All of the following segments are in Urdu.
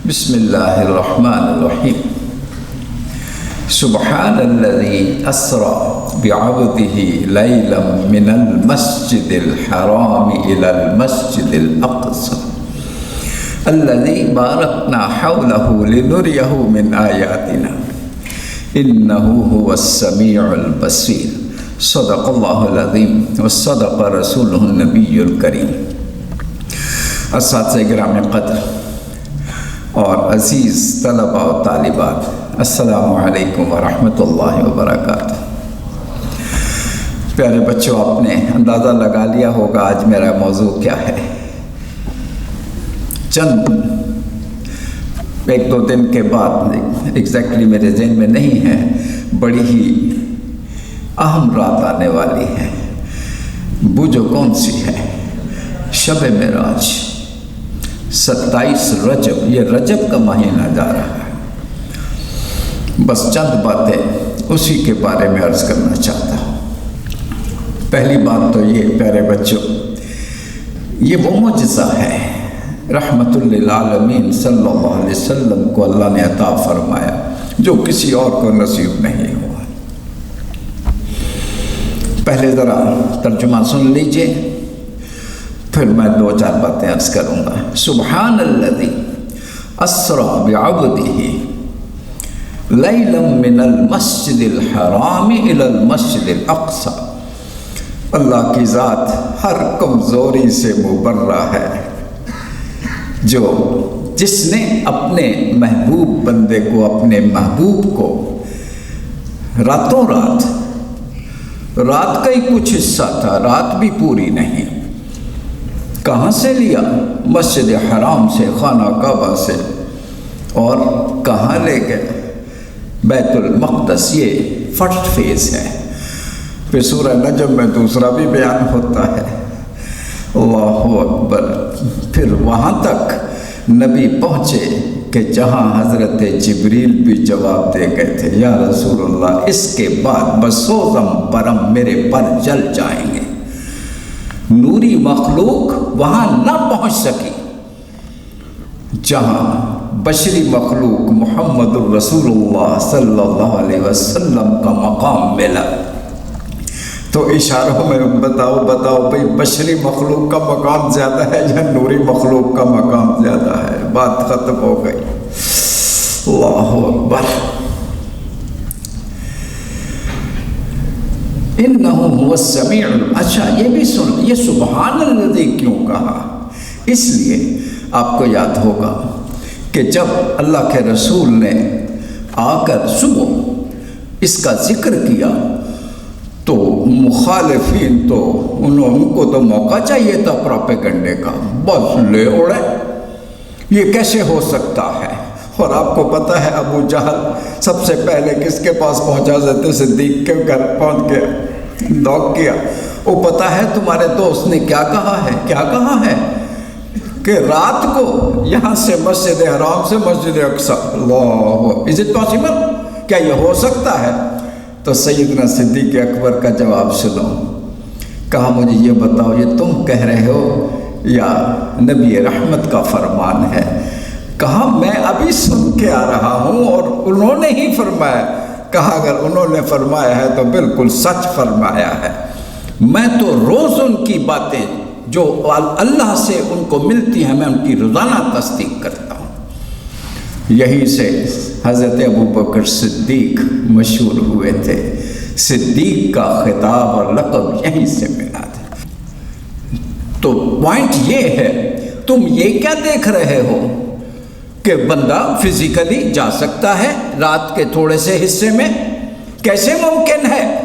بسم اللہ الرحمن الرحیم سبحان الذی اسری بعبدہ لیلا من المسجد الحرام الی المسجد الاقصی الذی بارکنا حولہ لنریہ من آیاتنا انہ هو السمیع البصیر صدق اللہ العظیم وصدق رسولہ النبی الکریم۔ اساتذہ گرامی قدر اور عزیز طلباء و طالبات، السلام علیکم ورحمۃ اللہ وبرکاتہ۔ پیارے بچوں، آپ نے اندازہ لگا لیا ہوگا آج میرا موضوع کیا ہے۔ چند ایک دو دن کے بعد، ایگزیکٹلی میرے ذہن میں نہیں ہے، بڑی ہی اہم رات آنے والی ہے۔ وہ جو کون سی ہے؟ شب معراج، 27 رجب۔ یہ رجب کا مہینہ جا رہا ہے۔ بس چند باتیں اسی کے بارے میں عرض کرنا چاہتا ہوں۔ پہلی بات تو یہ پیارے بچوں، یہ وہ معجزہ ہے رحمت للعالمین صلی اللہ علیہ وسلم کو اللہ نے عطا فرمایا، جو کسی اور کو نصیب نہیں ہوا۔ پہلے ذرا ترجمہ سن لیجئے، پھر میں دو چار باتیں عرض کروں گا۔ سبحان الذی اسری بعبدہ لیلا من المسجد الحرام الی المسجد الاقصی۔ اللہ کی ذات ہر کمزوری سے مبرہ ہے، جس نے اپنے محبوب بندے کو، اپنے محبوب کو راتوں رات کا ہی کچھ حصہ تھا، رات بھی پوری نہیں، کہاں سے لیا؟ مسجد حرام سے، خانہ کعبہ سے، اور کہاں لے گئے؟ بیت المقدس۔ یہ فرسٹ فیز ہے۔ پھر سورہ نجم میں دوسرا بھی بیان ہوتا ہے۔ اللہ اکبر۔ پھر وہاں تک نبی پہنچے کہ جہاں حضرت جبریل بھی جواب دے گئے تھے، یا رسول اللہ اس کے بعد بسوزم پرم میرے پر جل جائیں گے۔ نوری مخلوق وہاں نہ پہنچ سکی جہاں بشری مخلوق محمد الرسول اللہ صلی اللہ علیہ وسلم کا مقام ملا۔ تو اشاروں میں بتاؤ بھئی بشری مخلوق کا مقام زیادہ ہے یا نوری مخلوق کا مقام زیادہ ہے؟ بات ختم ہو گئی۔ اللہ اکبر۔ انہ هو السمیع۔ اچھا یہ بھی سن، یہ سبحان الذی کیوں کہا؟ اس لیے آپ کو یاد ہوگا کہ جب اللہ کے رسول نے آ کر صبح اس کا ذکر کیا تو مخالفین تو ان کو تو موقع چاہیے تھا پروپیگنڈے کا، بس لے اڑے، یہ کیسے ہو سکتا ہے؟ اور آپ کو پتہ ہے ابو جہل سب سے پہلے کس کے پاس پہنچا؟ حضرت صدیق کے گھر پہنچ گیا، نوک کیا۔ وہ پتہ ہے تمہارے دوست نے کیا کہا ہے کہ رات کو یہاں سے مسجد حرام سے مسجد اقصی، اللہ، از اٹ پاسبل؟ کیا یہ ہو سکتا ہے؟ تو سیدنا صدیق اکبر کا جواب سنو۔ کہا مجھے یہ بتاؤ، یہ تم کہہ رہے ہو یا نبی رحمت کا فرمان ہے؟ کہا میں ابھی سن کے آ رہا ہوں اور انہوں نے ہی فرمایا۔ کہا اگر انہوں نے فرمایا ہے تو بالکل سچ فرمایا ہے۔ میں تو روز ان کی باتیں جو اللہ سے ان کو ملتی ہیں، میں ان کی روزانہ تصدیق کرتا ہوں۔ یہی سے حضرت ابوبکر صدیق مشہور ہوئے تھے۔ صدیق کا خطاب اور لقب یہیں سے ملا تھا۔ تو پوائنٹ یہ ہے، تم یہ کیا دیکھ رہے ہو کہ بندہ فزیکلی جا سکتا ہے رات کے تھوڑے سے حصے میں؟ کیسے ممکن ہے؟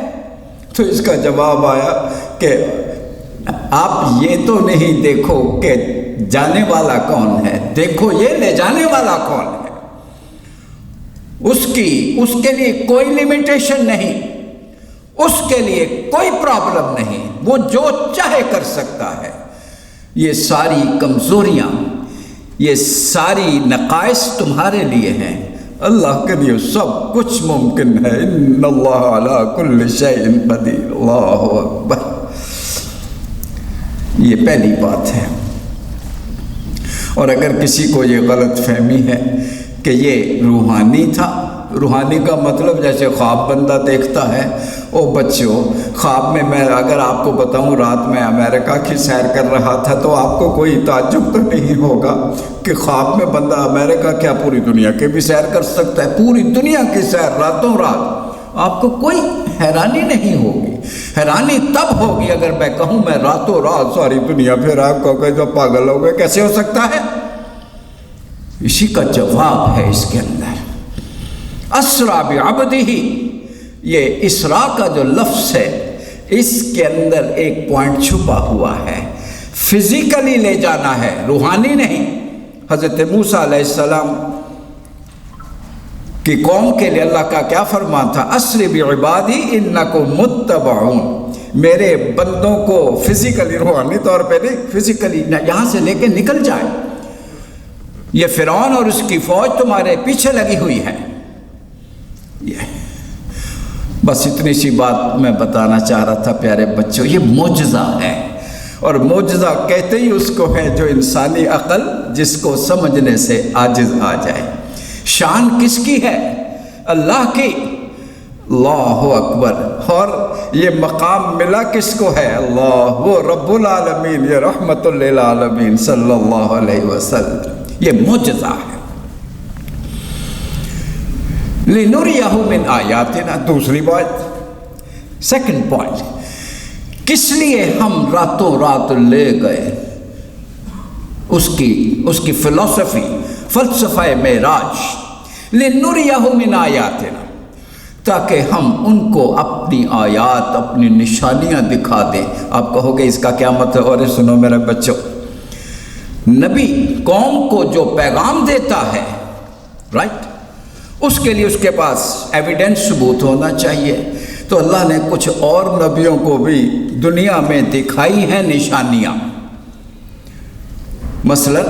تو اس کا جواب آیا کہ آپ یہ تو نہیں دیکھو کہ جانے والا کون ہے، دیکھو یہ لے جانے والا کون ہے۔ اس کے لیے کوئی لیمیٹیشن نہیں، اس کے لیے کوئی پرابلم نہیں، وہ جو چاہے کر سکتا ہے۔ یہ ساری کمزوریاں، یہ ساری نقائص تمہارے لیے ہیں، اللہ کے لیے سب کچھ ممکن ہے۔ ان اللہ علی کل شیء قدیر۔ اللہ اکبر۔ یہ پہلی بات ہے۔ اور اگر کسی کو یہ غلط فہمی ہے کہ یہ روحانی تھا، روحانی کا مطلب جیسے خواب بندہ دیکھتا ہے، او بچوں خواب میں اگر آپ کو بتاؤں رات میں امریکہ کی سیر کر رہا تھا تو آپ کو کوئی تعجب تو نہیں ہوگا کہ خواب میں بندہ امریکہ کیا پوری دنیا کے بھی سیر کر سکتا ہے، پوری دنیا کی سیر راتوں رات، آپ کو کوئی حیرانی نہیں ہوگی۔ حیرانی تب ہوگی اگر میں کہوں میں راتوں رات ساری دنیا پھر آپ کو کہ جو پاگل ہو گئے، کیسے ہو سکتا ہے؟ اسی کا جواب ہے اس کے اندر اسرا بعبدہ، یہ اسرا کا جو لفظ ہے اس کے اندر ایک پوائنٹ چھپا ہوا ہے، فزیکلی لے جانا ہے، روحانی نہیں۔ حضرت موسیٰ علیہ السلام کی قوم کے لیے اللہ کا کیا فرمان تھا؟ اسر بعبادی انکم متبعون، میرے بندوں کو فزیکلی، روحانی طور پہ نہیں، فزیکلی یہاں سے لے کے نکل جائے، یہ فرعون اور اس کی فوج تمہارے پیچھے لگی ہوئی ہے۔ بس اتنی سی بات میں بتانا چاہ رہا تھا پیارے بچوں، یہ معجزہ ہے، اور معجزہ کہتے ہی اس کو ہے جو انسانی عقل جس کو سمجھنے سے عاجز آ جائے۔ شان کس کی ہے؟ اللہ کی، اللہ اکبر۔ اور یہ مقام ملا کس کو ہے؟ اللہ، وہ رب العالمین، یہ رحمت للعالمین صلی اللہ علیہ وسلم، یہ معجزہ ہے۔ لِنُرِيَهُ مِنْ آیاتنا، دوسری بات، سیکنڈ پوائنٹ، کس لیے ہم راتوں رات لے گئے؟ اس کی فلسفی، فلسفہ معراج، لِنُرِيَهُ مِنْ آیاتنا، تاکہ ہم ان کو اپنی آیات، اپنی نشانیاں دکھا دیں۔ آپ کہو گے اس کا کیا مطلب؟ اور سنو میرے بچوں، نبی قوم کو جو پیغام دیتا ہے، رائٹ، اس کے لیے اس کے پاس ایویڈنس، ثبوت ہونا چاہیے۔ تو اللہ نے کچھ اور نبیوں کو بھی دنیا میں دکھائی ہیں نشانیاں۔ مثلا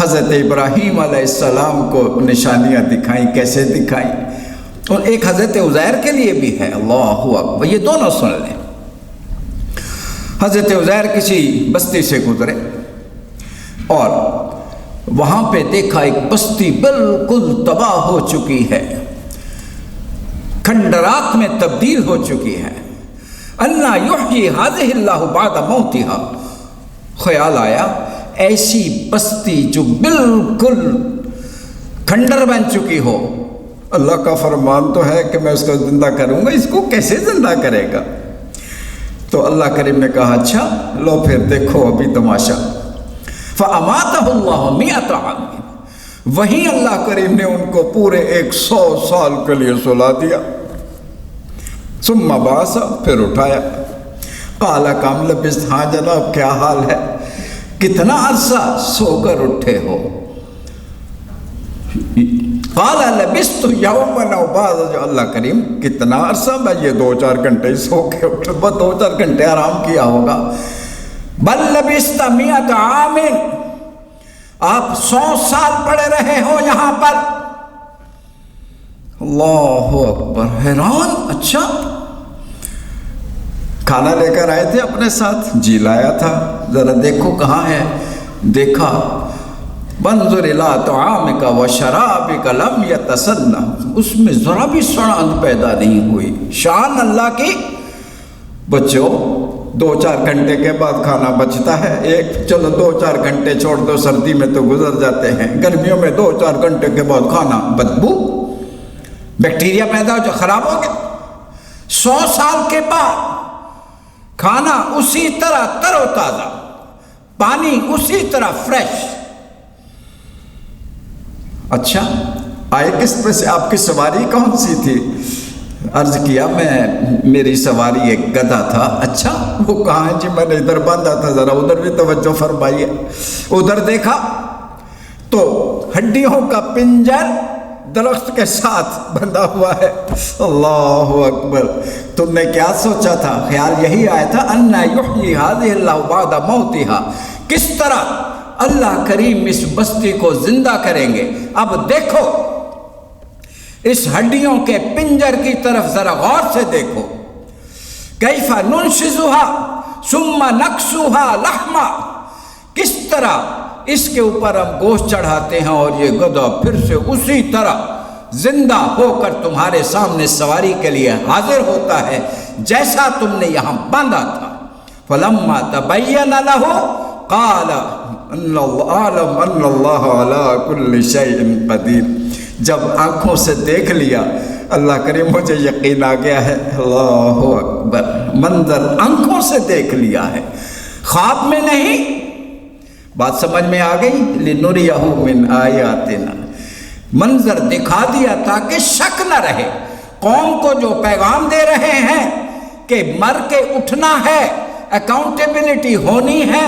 حضرت ابراہیم علیہ السلام کو نشانیاں دکھائیں، کیسے دکھائیں؟ اور ایک حضرت عزیر کے لیے بھی ہے، اللہ اکبر، یہ دونوں سن لیں۔ حضرت عزیر کسی بستی سے گزرے اور وہاں پہ دیکھا ایک بستی بالکل تباہ ہو چکی ہے، کھنڈرات میں تبدیل ہو چکی ہے۔ اَنَّا يُحْيِي هَذِهِ اللَّهُ بَعْدَ مَوْتِهَا، خیال آیا ایسی بستی جو بالکل کھنڈر بن چکی ہو، اللہ کا فرمان تو ہے کہ میں اس کو زندہ کروں گا، اس کو کیسے زندہ کرے گا؟ تو اللہ کریم نے کہا اچھا لو پھر دیکھو ابھی تماشا۔ فَأَمَاتَهُ اللَّهُ مِئَةَ عَامٍ، وہیں اللہ کریم نے ان کو پورے 100 سال کے لیے سلا دیا۔ ثُمَّ بَعَثَ، پھر اٹھایا۔ قَالَ كَمْ لَبِثْتَ، ہاں جناب کیا حال ہے، کتنا عرصہ سو کر اٹھے ہو؟ قَالَ لَبِثْتُ يَوْمًا أَوْ بَعْضَ، جو اللہ کریم کتنا عرصہ، میں یہ 2-4 گھنٹے سو کے اٹھا، بس 2-4 گھنٹے آرام کیا ہوگا۔ بل لبثت 100 عام، آپ 100 سال پڑے رہے ہو یہاں پر۔ اللہ اکبر، حیران، اچھا کھانا لے کر آئے تھے اپنے ساتھ؟ جی لایا تھا، ذرا دیکھو کہاں ہے؟ دیکھا، بنظر الی طعامک وشرابک لم یتسنہ، اس میں ذرا بھی سڑان پیدا نہیں ہوئی۔ شان اللہ کی۔ بچوں 2-4 گھنٹے کے بعد کھانا بچتا ہے، چلو 2-4 گھنٹے چھوڑ دو، سردی میں تو گزر جاتے ہیں، گرمیوں میں 2-4 گھنٹے کے بعد کھانا بدبو، بیکٹیریا پیدا ہو جو خراب ہو گیا۔ 100 سال کے بعد کھانا اسی طرح تر و تازہ، پانی اسی طرح فریش۔ اچھا آئے کس پہ سے؟ آپ کی سواری کون سی تھی؟ عرض کیا میری سواری ایک گدھا تھا۔ اچھا وہ کہاں ہے؟ جی میں نے ادھر باندھا تھا، ذرا ادھر بھی توجہ فرمائیے۔ ادھر دیکھا تو ہڈیوں کا پنجر درخت کے ساتھ بندھا ہوا ہے۔ اللہ اکبر، تم نے کیا سوچا تھا؟ خیال یہی آیا تھا اَنَّا يُحْيِي هَذِهِ اللَّهُ بَعْدَ مَوْتِهَا، کس طرح اللہ کریم اس بستی کو زندہ کریں گے۔ اب دیکھو اس ہڈیوں کے پنجر کی طرف ذرا غور سے دیکھو، کیف ننشزها ثم نکسوها لحما، کس طرح اس کے اوپر ہم گوشت چڑھاتے ہیں اور یہ گدھا پھر سے اسی طرح زندہ ہو کر تمہارے سامنے سواری کے لیے حاضر ہوتا ہے جیسا تم نے یہاں باندھا تھا۔ فلما تبین لہ قال اعلم ان اللہ علی کل شیء قدیر، جب آنکھوں سے دیکھ لیا اللہ کریم مجھے یقین آ گیا ہے، اللہ اکبر، منظر آنکھوں سے دیکھ لیا ہے، خواب میں نہیں۔ بات سمجھ میں آ گئی؟ لِنُرِيَهُ مِنْ آیَاتِنَا، منظر دکھا دیا تاکہ شک نہ رہے۔ قوم کو جو پیغام دے رہے ہیں کہ مر کے اٹھنا ہے، اکاؤنٹیبلٹی ہونی ہے،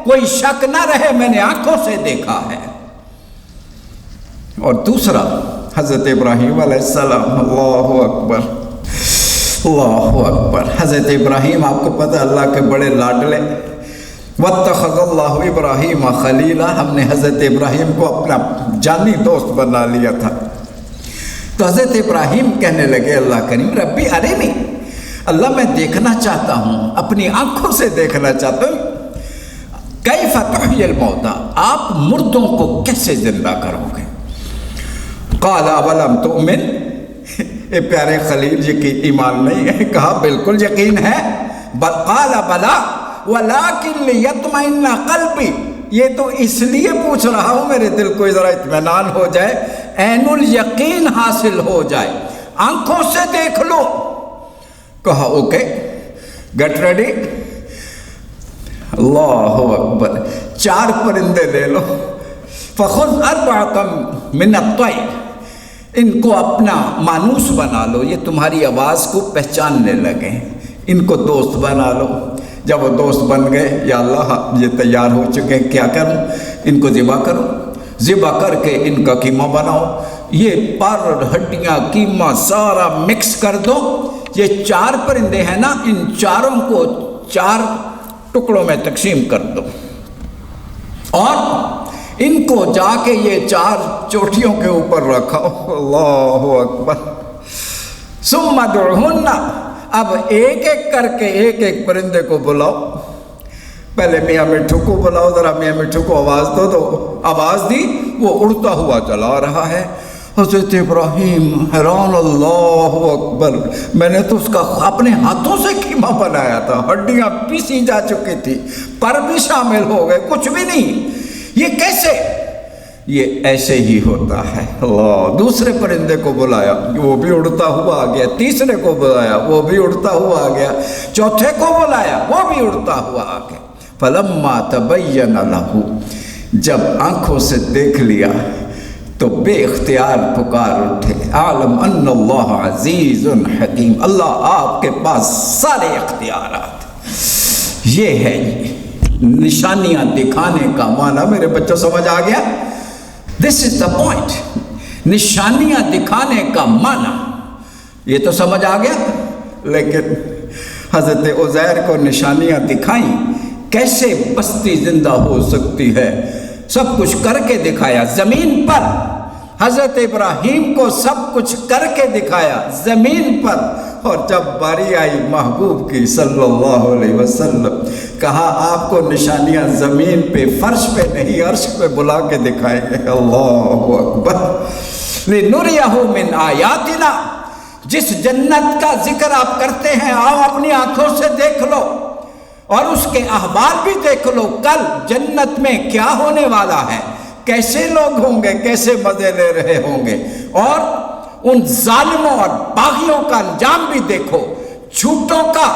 کوئی شک نہ رہے، میں نے آنکھوں سے دیکھا ہے۔ اور دوسرا حضرت ابراہیم علیہ السلام، اللہ اکبر اللہ اکبر، حضرت ابراہیم آپ کو پتہ اللہ کے بڑے لاڈلے، وَاتَّخَذَ اللَّهُ إِبْرَاهِيمَ خَلِيلًا، ہم نے حضرت ابراہیم کو اپنا جانی دوست بنا لیا تھا۔ تو حضرت ابراہیم کہنے لگے اللہ کریم ربی ارنی، اللہ میں دیکھنا چاہتا ہوں، اپنی آنکھوں سے دیکھنا چاہتا ہوں، کیف تحیی الموتیٰ، آپ مردوں کو کیسے زندہ کرو گے؟ قال اولم تؤمن، اے پیارے خلیل جی کی ایمان نہیں ہے؟ کہا بالکل یقین ہے۔ قال بلا ولیکن لیطمئن قلبی، یہ تو اس لیے پوچھ رہا ہوں میرے دل کو ذرا اطمینان ہو جائے، عین الیقین حاصل ہو جائے، آنکھوں سے دیکھ لو۔ کہا اوکے، گیٹ ریڈی، اللہ اکبر، 4 پرندے لے لو، فخذ 4 من الطیر، ان کو اپنا مانوس بنا لو، یہ تمہاری آواز کو پہچاننے لگے، ان کو دوست بنا لو۔ جب وہ دوست بن گئے، یا اللہ یہ تیار ہو چکے ہیں، کیا کروں؟ ان کو ذبح کرو، ذبح کر کے ان کا قیمہ بناؤ، یہ پر ہڈیاں قیمہ سارا مکس کر دو، یہ 4 پرندے ہیں نا، ان چاروں کو 4 ٹکڑوں میں تقسیم کر دو، اور ان کو جا کے یہ 4 چوٹیوں کے اوپر رکھو، اللہ اکبر، ثم ادعوہن، اب ایک ایک کر کے ایک پرندے کو بلاؤ، پہلے میاں مٹھو کو بلاؤ، ذرا میاں مٹھو کو آواز دو، آواز دی، وہ اڑتا ہوا چلا رہا ہے۔ حضرت ابراہیم حیران، اللہ اکبر، میں نے تو اس کا اپنے ہاتھوں سے قیمہ بنایا تھا، ہڈیاں پیسی جا چکی تھی، پر بھی شامل ہو گئے، کچھ بھی نہیں، یہ کیسے؟ یہ ایسے ہی ہوتا ہے۔ اللہ، دوسرے پرندے کو بلایا، وہ بھی اڑتا ہوا آ گیا، تیسرے کو بلایا، وہ بھی اڑتا ہوا آ گیا، چوتھے کو بلایا، وہ بھی اڑتا ہوا آ گیا۔ فلما تبین لہ، جب آنکھوں سے دیکھ لیا تو بے اختیار پکار اٹھے، عالم ان اللہ عزیز حکیم، اللہ آپ کے پاس سارے اختیارات۔ یہ ہے نشانیاں دکھانے کا معنی، میرے بچوں سمجھ آ گیا؟ دس از دا پوائنٹ، نشانیاں دکھانے کا معنی، یہ تو سمجھ آ گیا۔ لیکن حضرت عزیر کو نشانیاں دکھائیں، کیسے بستی زندہ ہو سکتی ہے، سب کچھ کر کے دکھایا زمین پر، حضرت ابراہیم کو سب کچھ کر کے دکھایا زمین پر، اور جب باری آئی محبوب کی صلی اللہ علیہ وسلم، کہا آپ کو نشانیاں زمین پہ، فرش پہ نہیں، عرش پہ بلا کے دکھائیں گے، اللہ اکبر۔ لِنُرِيَهُ مِنْ آیاتنا، جس جنت کا ذکر آپ کرتے ہیں، آؤ اپنی آنکھوں سے دیکھ لو، اور اس کے احوال بھی دیکھ لو، کل جنت میں کیا ہونے والا ہے، کیسے لوگ ہوں گے، کیسے مزے لے رہے ہوں گے، اور ان ظالموں اور باغیوں کا انجام بھی دیکھو، جھوٹوں کا،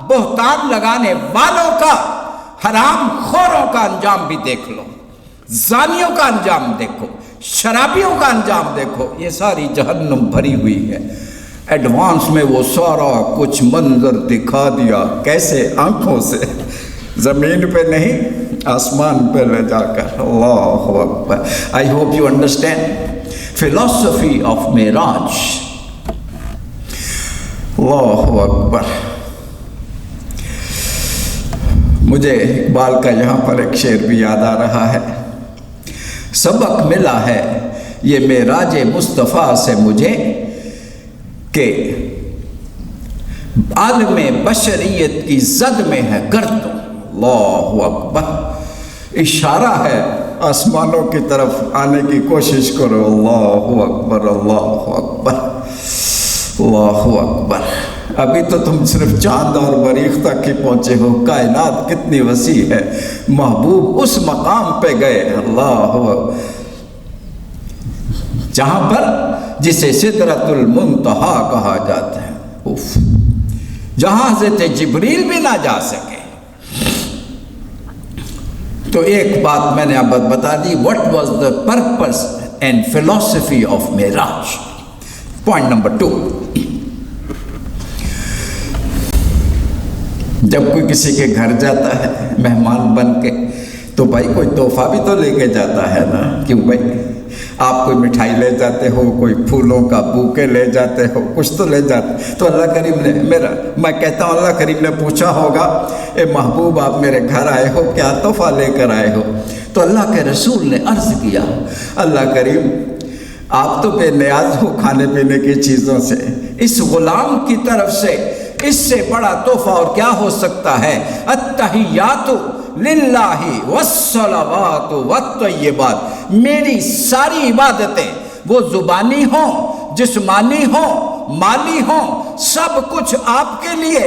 بہتان لگانے والوں کا، حرام خوروں کا انجام بھی دیکھ لو، زانیوں کا انجام دیکھو، شرابیوں کا انجام دیکھو، یہ ساری جہنم بھری ہوئی ہے۔ ایڈوانس میں وہ سارا کچھ منظر دکھا دیا، کیسے؟ آنکھوں سے، زمین پہ نہیں، آسمان پہ لے جا کر، اللہ اکبر۔ I hope you understand philosophy of Miraj، اللہ اکبر۔ مجھے اقبال کا یہاں پر ایک شعر بھی یاد آ رہا ہے، سبق ملا ہے یہ معراج مصطفیٰ سے مجھے کہ عالم بشریت کی زد میں ہے گردوں، اللہ اکبر۔ اشارہ ہے آسمانوں کی طرف آنے کی کوشش کرو۔ اللہ اکبر، اللہ اکبر، اللہ اکبر۔ ابھی تو تم صرف چاند اور مریخ تک ہی پہنچے ہو، کائنات کتنی وسیع ہے۔ محبوب اس مقام پہ گئے، اللہ جہاں پر جسے سدرۃ المنتہا کہا جاتا ہے، جہاں حضرت جبریل بھی نہ جا سکے۔ تو ایک بات میں نے اب بتا دی، what was the purpose and philosophy of Meraj. Point number 2، جب کوئی کسی کے گھر جاتا ہے مہمان بن کے تو بھائی کوئی تحفہ بھی تو لے کے جاتا ہے نا، کیوں بھائی؟ آپ کوئی مٹھائی لے جاتے ہو، کوئی پھولوں کا بوکے لے جاتے ہو، کچھ تو لے جاتے۔ تو اللہ کریم نے میں کہتا ہوں اللہ کریم نے پوچھا ہوگا، اے محبوب آپ میرے گھر آئے ہو، کیا تحفہ لے کر آئے ہو؟ تو اللہ کے رسول نے عرض کیا، اللہ کریم آپ تو بے نیاز ہو کھانے پینے کی چیزوں سے، اس غلام کی طرف سے اس سے بڑا تحفہ اور کیا ہو سکتا ہے؟ التحیات للہ والصلوات والطیبات، میری ساری عبادتیں، وہ زبانی ہوں، جسمانی ہوں، مالی ہوں، سب کچھ آپ کے لیے،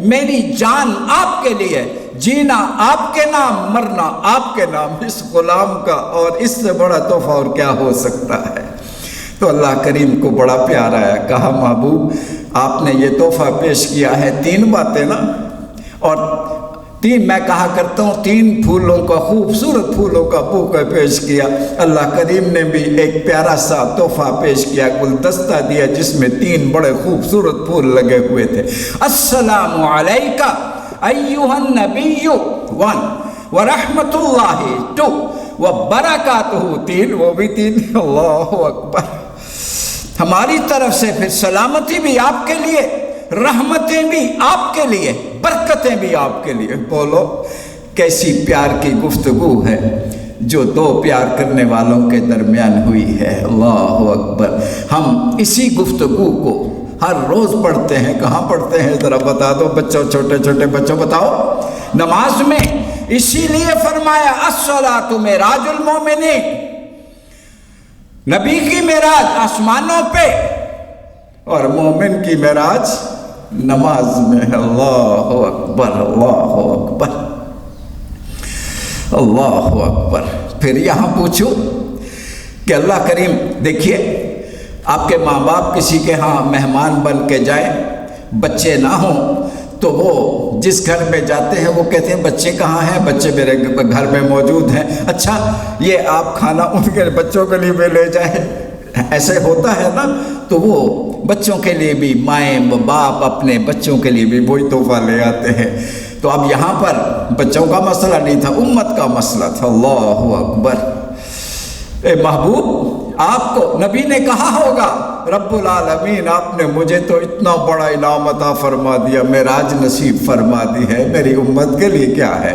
میری جان آپ کے لیے، جینا آپ کے نام، مرنا آپ کے نام۔ اس غلام کا اور اس سے بڑا تحفہ اور کیا ہو سکتا ہے؟ تو اللہ کریم کو بڑا پیار آیا، کہا محبوب آپ نے یہ تحفہ پیش کیا ہے، 3 باتیں نا، اور 3 میں کہا کرتا ہوں 3 پھولوں کا، خوبصورت پھولوں کا بوکہ پیش کیا۔ اللہ کریم نے بھی ایک پیارا سا تحفہ پیش کیا، گلدستہ دیا جس میں 3 بڑے خوبصورت پھول لگے ہوئے تھے۔ السلام علیکہ ایھا النبی 1 ورحمۃ اللہ 2 وبرکاتہ 3، وہ بھی 3۔ اللہ اکبر۔ ہماری طرف سے پھر سلامتی بھی آپ کے لیے، رحمتیں بھی آپ کے لیے، برکتیں بھی آپ کے لیے۔ بولو کیسی پیار کی گفتگو ہے جو 2 پیار کرنے والوں کے درمیان ہوئی ہے۔ اللہ اکبر۔ ہم اسی گفتگو کو ہر روز پڑھتے ہیں، کہاں پڑھتے ہیں ذرا بتا دو بچوں، چھوٹے چھوٹے بچوں بتاؤ۔ نماز میں۔ اسی لیے فرمایا الصلاۃ معراج المومنین، نبی کی معراج آسمانوں پہ اور مومن کی معراج نماز میں۔ اللہ اکبر، اللہ اکبر، اللہ اکبر۔ پھر یہاں پوچھو کہ اللہ کریم دیکھیے، آپ کے ماں باپ کسی کے ہاں مہمان بن کے جائیں، بچے نہ ہوں تو وہ جس گھر میں جاتے ہیں وہ کہتے ہیں بچے کہاں ہیں؟ بچے میرے گھر میں موجود ہیں۔ اچھا یہ آپ کھانا ان کے بچوں کے لیے بھی لے جائیں، ایسے ہوتا ہے نا؟ تو وہ بچوں کے لیے بھی، مائیں باپ اپنے بچوں کے لیے بھی وہی تحفہ لے آتے ہیں۔ تو اب یہاں پر بچوں کا مسئلہ نہیں تھا، امت کا مسئلہ تھا۔ اللہ اکبر۔ اے محبوب آپ کو نبی نے کہا ہوگا رب العالمین آپ نے مجھے تو اتنا بڑا انعام عطا فرما دیا، معراج نصیب فرما دی ہے، میری امت کے لیے کیا ہے؟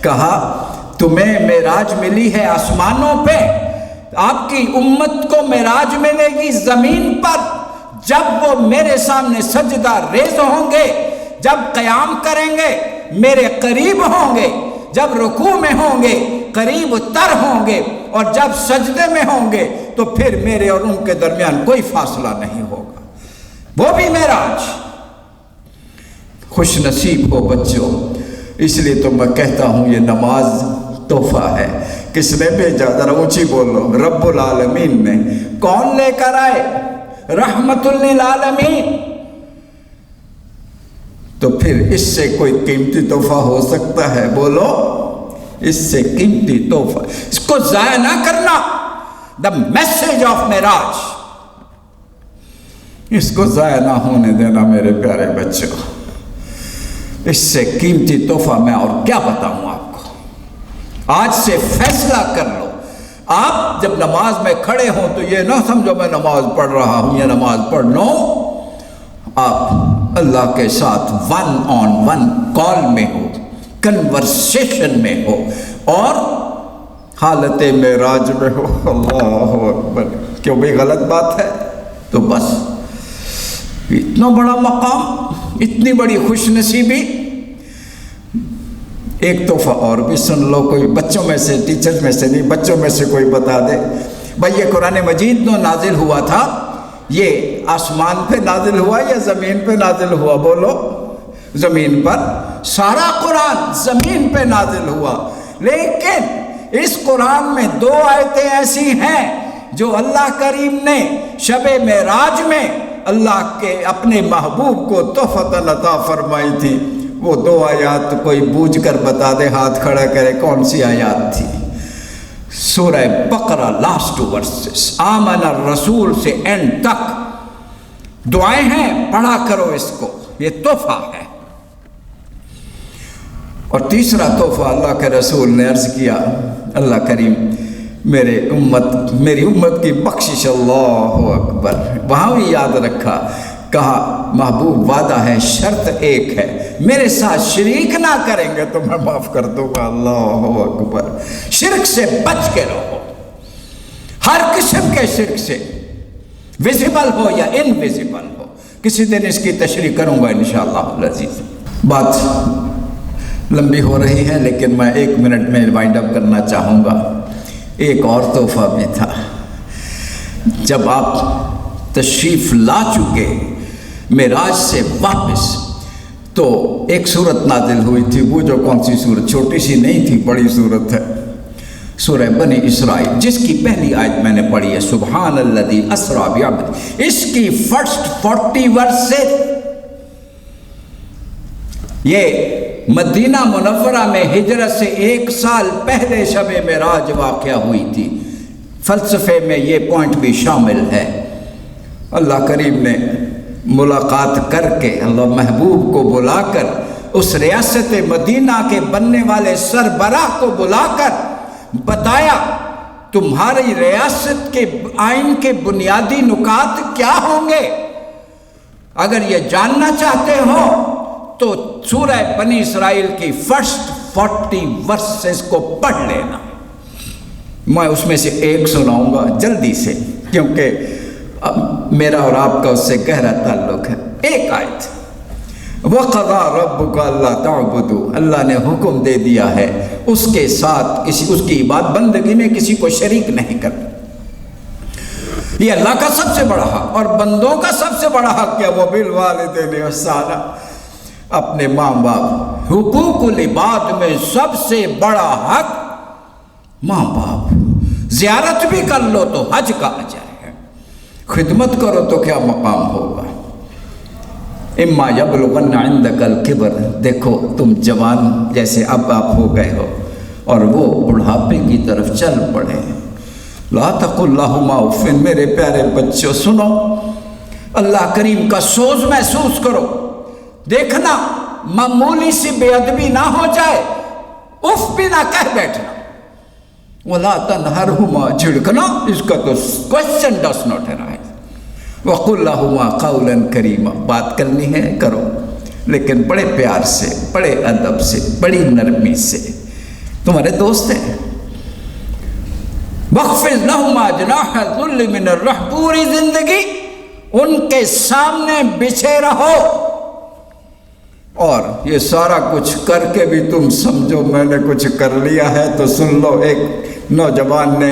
کہا تمہیں معراج ملی ہے آسمانوں پہ، آپ کی امت کو معراج ملے گی زمین پر، جب وہ میرے سامنے سجدہ ریز ہوں گے، جب قیام کریں گے میرے قریب ہوں گے، جب رکوع میں ہوں گے قریب تر ہوں گے، اور جب سجدے میں ہوں گے تو پھر میرے اور ان کے درمیان کوئی فاصلہ نہیں ہوگا۔ وہ بھی معراج۔ خوش نصیب ہو بچوں۔ اس لیے تو میں کہتا ہوں یہ نماز تحفہ ہے۔ کس نے بھیجا؟ ذرا اونچی بولو، رب العالمین نے۔ کون لے کر آئے؟ رحمت للعالمین۔ تو پھر اس سے کوئی قیمتی تحفہ ہو سکتا ہے؟ بولو اس سے قیمتی تحفہ، اس کو ضائع نہ کرنا۔ دا میسج آف معراج، اس کو ضائع نہ ہونے دینا میرے پیارے بچوں۔ اس سے قیمتی تحفہ میں اور کیا بتاؤں آپ کو۔ آج سے فیصلہ کر لو، آپ جب نماز میں کھڑے ہوں تو یہ نہ سمجھو میں نماز پڑھ رہا ہوں یا نماز پڑھ لو، آپ اللہ کے ساتھ 1 on 1 کال میں ہو، کنورسیشن میں ہو، اور حالت معراج میں ہو۔ اللہ اکبر۔ کیوں بھی غلط بات ہے؟ تو بس اتنا بڑا مقام، اتنی بڑی خوش نصیبی، ایک تحفہ اور بھی سن لو، کوئی بچوں میں سے، ٹیچرز میں سے نہیں، بچوں میں سے کوئی بتا دے بھائی یہ قرآن مجید جو نازل ہوا تھا یہ آسمان پہ نازل ہوا یا زمین پہ نازل ہوا؟ بولو، زمین پر۔ سارا قرآن زمین پہ نازل ہوا، لیکن اس قرآن میں 2 آیتیں ایسی ہیں جو اللہ کریم نے شب معراج میں اللہ کے اپنے محبوب کو تحفۃ عطا فرمائی تھی۔ وہ 2 آیات کوئی بوجھ کر بتا دے، ہاتھ کھڑا کرے، کون سی آیات تھی؟ سورہ بقرہ لاسٹ ورسز، آمن الرسول سے اینڈ تک دعائیں ہیں، پڑھا کرو اس کو، یہ تحفہ ہے۔ اور تیسرا تحفہ اللہ کے رسول نے عرض کیا، اللہ کریم میری امت کی بخشش، اللہ اکبر، وہاں بھی یاد رکھا، کہا محبوب وعدہ ہے، شرط ایک ہے، میرے ساتھ شریک نہ کریں گے تو میں معاف کر دوں گا۔ اللہ اکبر، شرک سے بچ کے رہو، ہر قسم کے شرک سے، ویزیبل ہو یا انویزیبل ہو۔ کسی دن اس کی تشریح کروں گا انشاءاللہ العزیز۔ بات لمبی ہو رہی ہے لیکن میں 1 منٹ میں وائنڈ اپ کرنا چاہوں گا۔ ایک اور تحفہ بھی تھا، جب آپ تشریف لا چکے معراج سے واپس تو ایک سورت نازل ہوئی تھی، وہ جو کون سی سورت؟ چھوٹی سی نہیں تھی، بڑی سورت ہے، سورہ بنی اسرائیل، جس کی پہلی آیت میں نے پڑھی ہے، سبحان الذی اسریٰ بعبدہ۔ اس کی فرسٹ 40 ورسز یہ مدینہ منورہ میں ہجرت سے 1 سال پہلے شب معراج واقعہ ہوئی تھی۔ فلسفے میں یہ پوائنٹ بھی شامل ہے۔ اللہ کریم نے ملاقات کر کے، اللہ محبوب کو بلا کر، اس ریاست مدینہ کے بننے والے سربراہ کو بلا کر بتایا تمہاری ریاست کے آئین کے بنیادی نکات کیا ہوں گے، اگر یہ جاننا چاہتے ہو تو سورہ بنی اسرائیل کی فرسٹ 40 ورسز کو پڑھ لینا۔ میں اس میں سے ایک سناؤں گا جلدی سے، کیونکہ میرا اور آپ کا اس سے گہرا تعلق ہے۔ ایک آیت، وَقَضَىٰ رَبُّكَ أَلَّا تَعْبُدُوا، اللہ نے حکم دے دیا ہے اس کے ساتھ اس کی عبادت بندگی میں کسی کو شریک نہیں کرنا۔ یہ اللہ کا سب سے بڑا حق اور بندوں کا سب سے بڑا حق کیا؟ وَبِالْوَالِدَيْنِ إِحْسَانًا، اپنے ماں باپ، حقوق العباد میں سب سے بڑا حق ماں باپ۔ زیارت بھی کر لو تو حج کا اجر ہے، خدمت کرو تو کیا مقام ہوگا۔ اما یبلغن عندک الکبر، دیکھو تم جوان جیسے اب آپ ہو گئے ہو اور وہ بڑھاپے کی طرف چل پڑے، لا تقل لہما اف، میرے پیارے بچوں سنو، اللہ کریم کا سوز محسوس کرو، دیکھنا معمولی سی بے ادبی نہ ہو جائے، اف بھی نہ کہہ بیٹھنا، وَلَا تَنْهَرْهُمَا، جھڑکنا اس کا تو کوشچن ڈس ناٹ ارائز، وَقُلْ لَهُمَا قَوْلًا كَرِيمًا، بات کرنی ہے کرو لیکن بڑے پیار سے، بڑے ادب سے، بڑی نرمی سے، تمہارے دوست ہیں۔ وَاخْفِضْ لَهُمَا جَنَاحَ الذُّلِّ مِنَ الرَّحْمِ، پوری زندگی ان کے سامنے بچھے رہو، اور یہ سارا کچھ کر کے بھی تم سمجھو میں نے کچھ کر لیا ہے تو سن لو۔ ایک نوجوان نے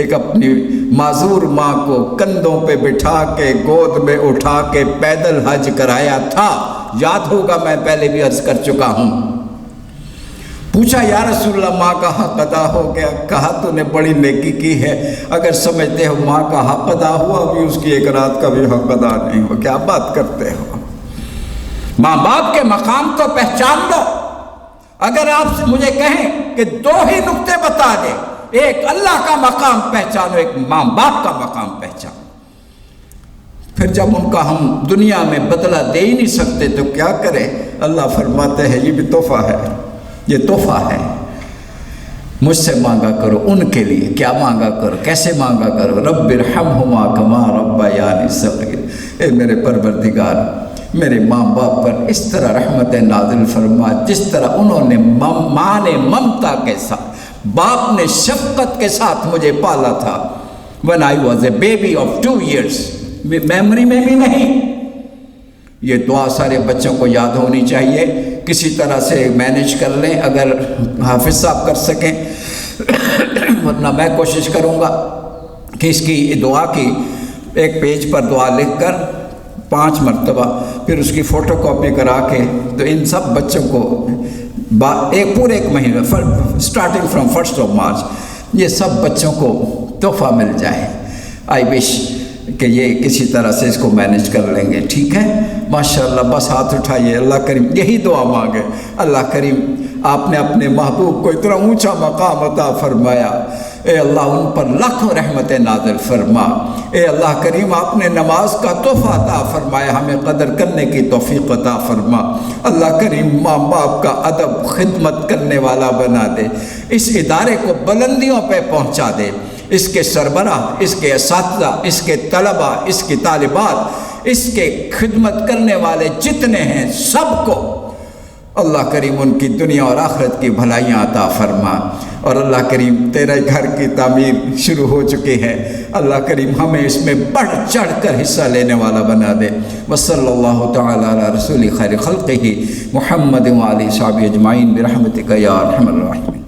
ایک اپنی معذور ماں کو کندھوں پہ بٹھا کے گود میں اٹھا کے پیدل حج کرایا تھا، یاد ہوگا میں پہلے بھی عرض کر چکا ہوں۔ پوچھا یا رسول اللہ ماں کا حق ادا ہو گیا؟ کہا تو نے بڑی نیکی کی ہے، اگر سمجھتے ہو ماں کا حق ادا ہوا بھی اس کی ایک رات کا بھی حق ادا نہیں ہو، کیا بات کرتے ہو؟ ماں باپ کے مقام کو پہچان لو۔ اگر آپ سے مجھے کہیں کہ 2 ہی نقطے بتا دیں، ایک اللہ کا مقام پہچانو، ایک ماں باپ کا مقام پہچانو، پھر جب ان کا ہم دنیا میں بدلہ دے ہی نہیں سکتے تو کیا کریں؟ اللہ فرماتے ہیں یہ بھی تحفہ ہے، یہ تحفہ ہے، مجھ سے مانگا کرو ان کے لیے۔ کیا مانگا کرو؟ کیسے مانگا کرو؟ رب ارحمہما کما ربیانی صغیر، اے میرے پروردگار میرے ماں باپ پر اس طرح رحمت نازل فرما جس طرح انہوں نے ماں نے ممتا کے ساتھ، باپ نے شفقت کے ساتھ مجھے پالا تھا۔ when I was a baby of 2 years، memory میں بھی نہیں، یہ دعا سارے بچوں کو یاد ہونی چاہیے۔ کسی طرح سے مینیج کر لیں اگر حافظ صاحب کر سکیں، ورنہ میں کوشش کروں گا کہ اس کی دعا کی ایک پیج پر دعا لکھ کر 5 مرتبہ پھر اس کی فوٹو کاپی کرا کے تو ان سب بچوں کو پورے ایک مہینے اسٹارٹنگ فرام 1 مارچ یہ سب بچوں کو تحفہ مل جائے۔ آئی وش کہ یہ کسی طرح سے اس کو مینیج کر لیں گے، ٹھیک ہے؟ ماشاءاللہ، بس ہاتھ اٹھائیے، اللہ کریم یہی دعا مانگے، اللہ کریم آپ نے اپنے محبوب کو اتنا اونچا مقام عطا فرمایا، اے اللہ ان پر لاکھوں رحمت نازل فرما، اے اللہ کریم آپ نے نماز کا تحفہ عطا فرمایا، ہمیں قدر کرنے کی توفیق عطا فرما، اللہ کریم ماں باپ کا ادب خدمت کرنے والا بنا دے، اس ادارے کو بلندیوں پہ پہنچا دے، اس کے سربراہ، اس کے اساتذہ، اس کے طلبہ، اس کی طالبات، اس کے خدمت کرنے والے جتنے ہیں سب کو اللہ کریم ان کی دنیا اور آخرت کی بھلائیاں عطا فرما، اور اللہ کریم تیرے گھر کی تعمیر شروع ہو چکی ہے، اللہ کریم ہمیں اس میں بڑھ چڑھ کر حصہ لینے والا بنا دے۔ وصلی اللہ تعالی علی رسول خیر خلقہ محمد وآلہ صحابہ اجمعین برحمتک یا ارحم الراحمین۔